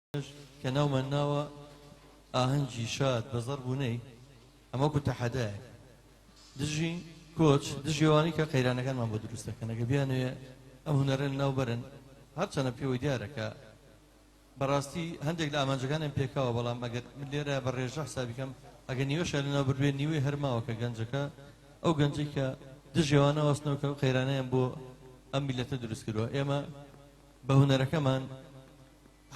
کە ناومان ناوە ئاهەنگی شاد بە زەڕبوونەی ئەمە کوتە حەدایە دژی کۆچ دژیوانی کە قەیرانەکانمان بۆ دروست دەکەن ئەگە بیانوێ ئەم هونەرە ناوبەرن هەرچەنە پێوەی دیارە کە بەڕاستی هەندێک لە ئامانجەکانیان پێکاوە بەڵام ئەگەر لێرە بە ڕێژە حسابی بکەم ئەگەر نیوەشە لەناو بردوێ نیوەی هەرماوە کە گەنجەکە ئەو گەنجەی کە دژیوانە وەستنەوە کە قەیرانەیان بۆ ئەم میلەتە دروست کردووە ئێمە بە هونەرەکەمان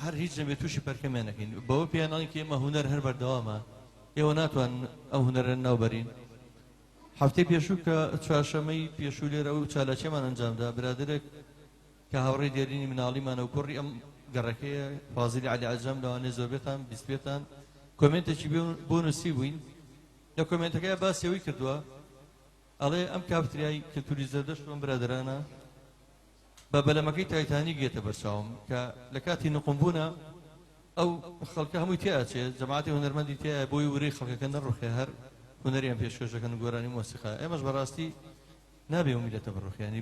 هەر هیچ نەبێت تووشی پەرکەمیان نەکەین بەوە پێیانڵین کە ئێمە هونەر هەر بەردەوامە ئێوە ناتوان ئەو هونەرە ناوبەرین هەفتەی پێشوو کە چوارشەمەی پێشوو لێرە ئەو چالاکیەمان ئەنجامدا برادرێک کە هاوڕێی دێرینی مناڵیمانە و کوڕی ئەم گەڕەکەیە فازیلی عەلی عەجەم لەوانەیە زۆربێتان بیستبێتان کۆمنتێکی بۆ نووسی بووین لە کۆمنتەکەی باسیەوەی کردووە ئەڵێ ئەم کافتریای کەلتوری زەردەشت ئەم برادرانە بە بەلەمەکەی تایتانی گێتە بەرچاوم کە لە کاتی نقمبوونە ئەو خەڵکە هەمووی تیاچێت جەماعەتی هونەرمەندی تایە بۆی وەرەی خەڵکەکە نەڕوخێ هەر هونەریان پێشکەشەکەن گۆرانی مۆسیقا ئێمەش بەڕاستی نابێ میلەتە بڕوخێنی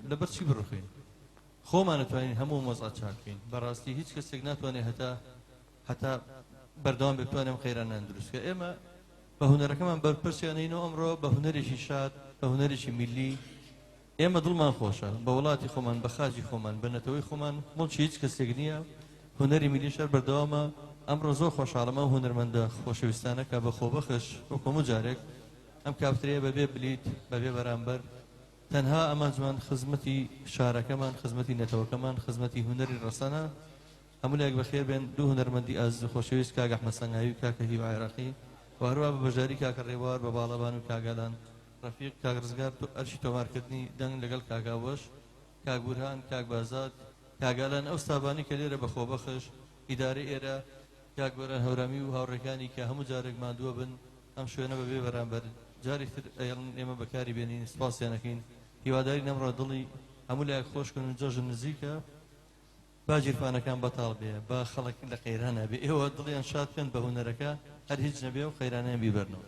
لەبەر چی بڕوخین خۆمان نتوانین هەموو مۆزات چاکەین بەڕاستی هیچ کەسێک ناتوانێت هەتا بەردەوام بتوانێم قەیرانان دروستکە ئێمە بە هونەرەکەمان بەرپرسیانینەوە ئەمڕۆ بە هونەرێکی شاد بە هونەرێکی میلی ئێمە دڵمان خۆشە بە وڵاتی خۆمان بە خاجی خۆمان بە نەتەوەی خۆمان مڵکی هیچ کەسێک نییە هونەری میلی شەر بەردەوامە ئەمڕۆ زۆر خۆشحاڵەمە هونەرمەندە خۆشەویستانە کە بە خۆبەخش وەکو هەموو جارێک ئەم کافترەیە بەبێ بلیت بەبێ بەرامبەر تەنها ئەمانجمان خزمەتی شارەکەمان خزمەتی نەتەوەکەمان خزمەتی هونەری ڕەسەنە هەموو لایەک بەخێر بێن دوو هونەرمەندی ئاز خۆشەویست کاک ئەحمەد سەنگاوی و کاکە هیوا عێراقی و هەروە بە بەژاری کاکە ڕێوار بە باڵەبان و کاگالان ڕەفیق کاک ڕزگار ئەرشی تۆمارکردنی دەنگ لەگەڵ کاگاوەش کاک بورهان کاک بازات کاگالان ئەو ستابانی کە لێرە بە خۆبەخش ئیدارەی ئێرە کاک گۆران هەورامی و هاوڕێکانی کە هەموو جارێک مادووە بن ئەم شوێنە بەبێ بەرامبەر جارێک تر ئێمە بەکاری بێنین سپاسیانەکەین هیواداری نەمڕۆ دڵی هەموو لایەک خۆشکن و جەژن نزیکە با گیرفانەکان بەتاڵ بێ با خەڵک لە قەیرانە بێ ئێوە دڵیان شاد بکەن بە هونەرەکە هەر هیچ نەبێ و قەیرانیان بیبەرنەوە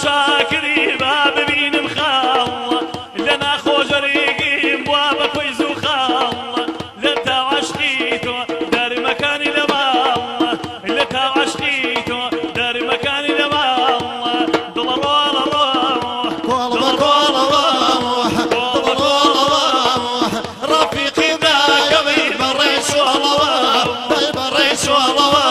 شاكري باب بين مخال لنا خوجريقين بواب كويز وخال لتا عشقيتو دار مكاني لبال لتا عشقيتو دار مكاني لبال دولار روح كل روح رفيقي ذاك بريش والله بريش والله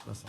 بس